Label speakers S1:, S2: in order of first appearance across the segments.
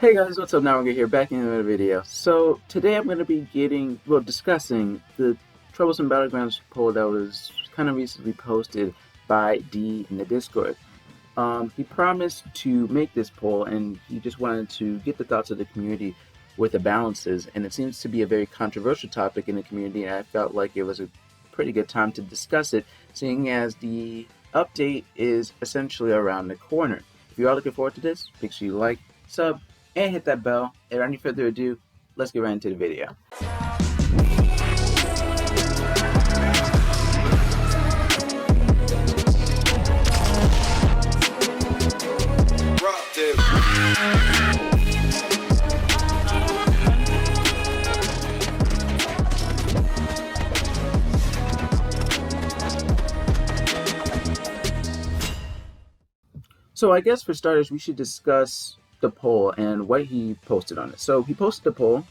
S1: Hey guys, what's up? Now we're here back in another video. So today I'm going to be discussing the Troublesome Battlegrounds poll that was kind of recently posted by D in the Discord. He promised to make this poll and he just wanted to get the thoughts of the community with the balances, and it seems to be a very controversial topic in the community, and I felt like it was a pretty good time to discuss it, seeing as the update is essentially around the corner. If you are looking forward to this, make sure you like, sub, and hit that bell. And without any further ado, let's get right into the video. So I guess for starters, we should discuss the poll and what he posted on it. So he posted the poll.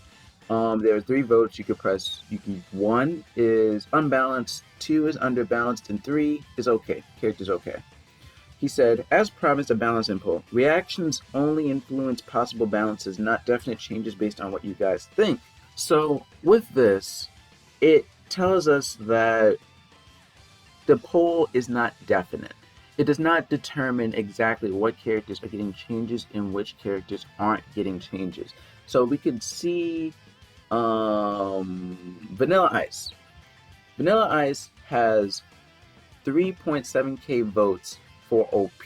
S1: There are 3 votes you could press. 1 is unbalanced, 2 is underbalanced, and 3 is okay. Character's okay. He said, as promised, a balancing poll. Reactions only influence possible balances, not definite changes based on what you guys think. So with this, it tells us that the poll is not definite. It does not determine exactly what characters are getting changes and which characters aren't getting changes. So we could see Vanilla Ice. Vanilla Ice has 3.7k votes for OP.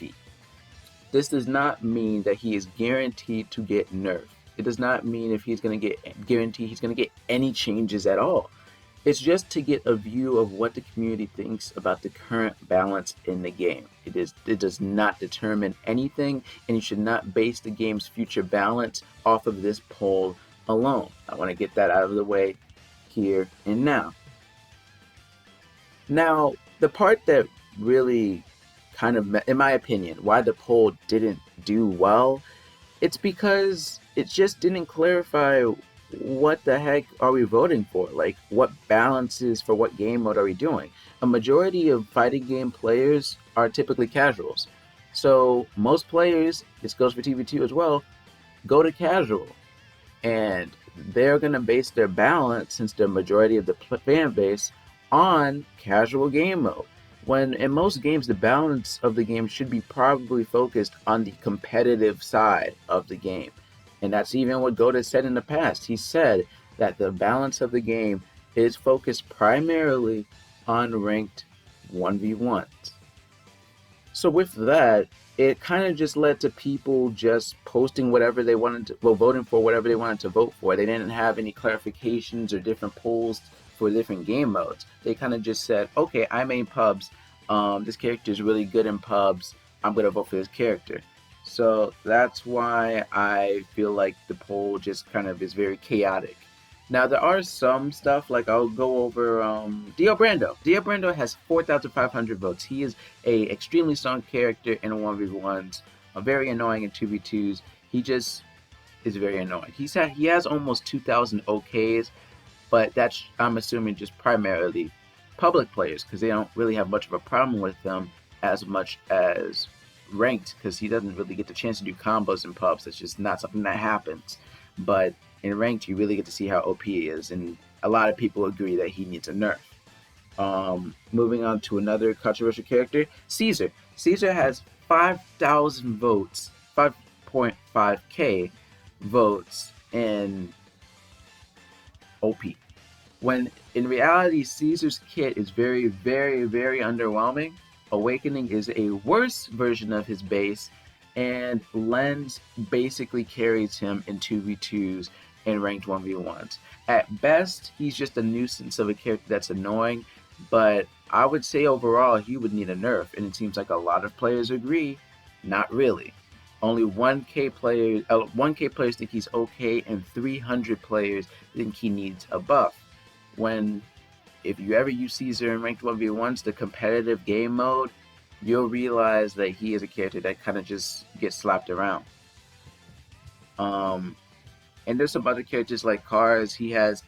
S1: This does not mean that he is guaranteed to get nerfed. It does not mean if he's going to get guaranteed he's going to get any changes at all. It's just to get a view of what the community thinks about the current balance in the game. It does not determine anything, and you should not base the game's future balance off of this poll alone. I want to get that out of the way here and now. Now, the part that really kind of, in my opinion, why the poll didn't do well, it's because it just didn't clarify what the heck are we voting for? Like, what balances for what game mode are we doing? A majority of fighting game players are typically casuals. So most players, this goes for TB2 as well, go to casual. And they're going to base their balance, since the majority of the fan base, on casual game mode. When in most games, the balance of the game should be probably focused on the competitive side of the game. And that's even what Goda said in the past. He said that the balance of the game is focused primarily on ranked 1v1s. So with that, it kind of just led to people just posting whatever they wanted to, voting for whatever they wanted to vote for. They didn't have any clarifications or different polls for different game modes. They kind of just said, okay, I main pubs. This character is really good in pubs. I'm going to vote for this character. So that's why I feel like the poll just kind of is very chaotic. Now there are some stuff, like I'll go over Dio Brando. Dio Brando has 4,500 votes. He is a extremely strong character in 1v1s, very annoying in 2v2s. He just is very annoying. He has almost 2,000 OKs, but that's, I'm assuming, just primarily public players, because they don't really have much of a problem with them as much as ranked, because he doesn't really get the chance to do combos in pubs. That's just not something that happens. But in ranked, you really get to see how OP he is, and a lot of people agree that he needs a nerf. Moving on to another controversial character, Caesar. Caesar has 5,000 votes, 5.5k votes in OP. When in reality, Caesar's kit is very, very, very underwhelming. Awakening is a worse version of his base, and Lens basically carries him in 2v2s and ranked 1v1s. At best, he's just a nuisance of a character that's annoying, but I would say overall he would need a nerf, and it seems like a lot of players agree, not really. Only 1k players think he's okay, and 300 players think he needs a buff. When if you ever use Caesar in ranked 1v1s, the competitive game mode, you'll realize that he is a character that kind of just gets slapped around. And there's some other characters like Cars. He has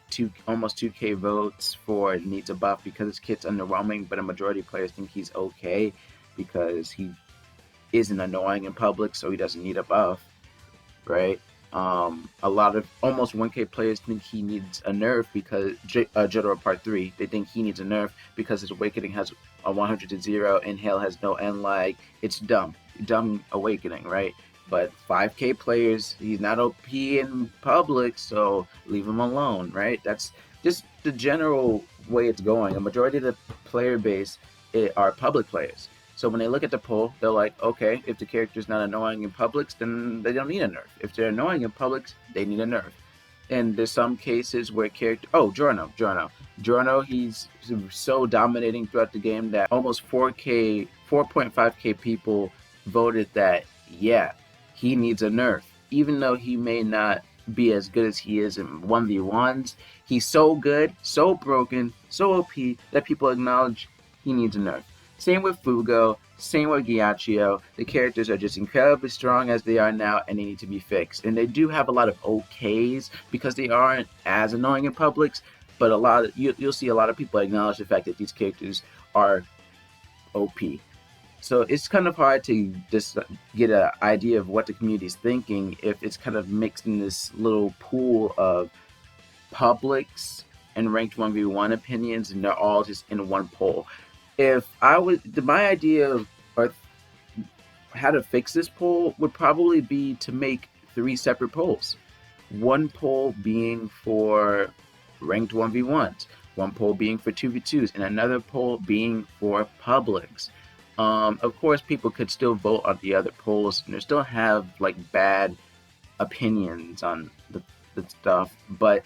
S1: almost 2k votes for needs a buff because his kit's underwhelming, but a majority of players think he's okay because he isn't annoying in public, so he doesn't need a buff, right? A lot of almost 1K players think he needs a nerf because Jotaro Part 3. They think he needs a nerf because his awakening has a 100 to 0 and Hail has no end lag. It's dumb awakening, right? But 5K players, he's not OP in public, so leave him alone, right? That's just the general way it's going. A majority of the player base are public players. So when they look at the poll, they're like, okay, if the character's not annoying in publics, then they don't need a nerf. If they're annoying in publics, they need a nerf. And there's some cases where Giorno, he's so dominating throughout the game that almost 4.5K people voted that, yeah, he needs a nerf. Even though he may not be as good as he is in 1v1s, he's so good, so broken, so OP that people acknowledge he needs a nerf. Same with Fugo, same with Ghiaccio. The characters are just incredibly strong as they are now, and they need to be fixed. And they do have a lot of OKs because they aren't as annoying in publics, but you'll see a lot of people acknowledge the fact that these characters are OP. So it's kind of hard to just get an idea of what the community is thinking if it's kind of mixed in this little pool of publics and ranked 1v1 opinions, and they're all just in one poll. If I was, my idea of or how to fix this poll would probably be to make 3 separate polls. One poll being for ranked 1v1s, one poll being for 2v2s, and another poll being for publics. Of course, people could still vote on the other polls and they still have like bad opinions on the stuff, but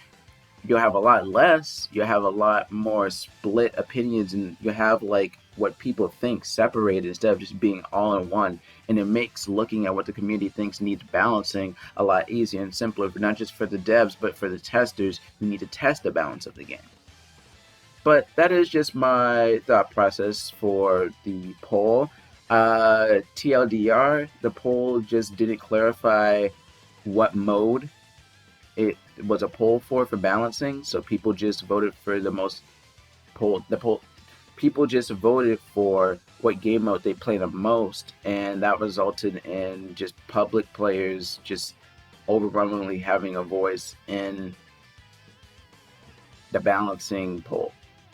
S1: you'll have a lot less, you'll have a lot more split opinions, and you'll have like what people think separated instead of just being all in one. And it makes looking at what the community thinks needs balancing a lot easier and simpler, not just for the devs, but for the testers who need to test the balance of the game. But that is just my thought process for the poll. TLDR, the poll just didn't clarify what mode it was a poll for balancing, so people just voted for people just voted for what game mode they play the most, and that resulted in just public players just overwhelmingly having a voice in the balancing poll,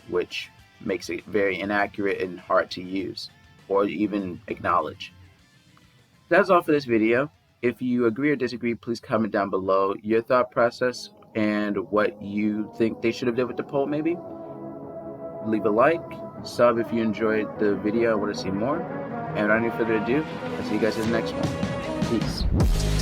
S1: which makes it very inaccurate and hard to use or even acknowledge. That's all for this video. If you agree or disagree, please comment down below your thought process and what you think they should have done with the poll maybe. Leave a like, sub if you enjoyed the video and want to see more. And without any further ado, I'll see you guys in the next one. Peace.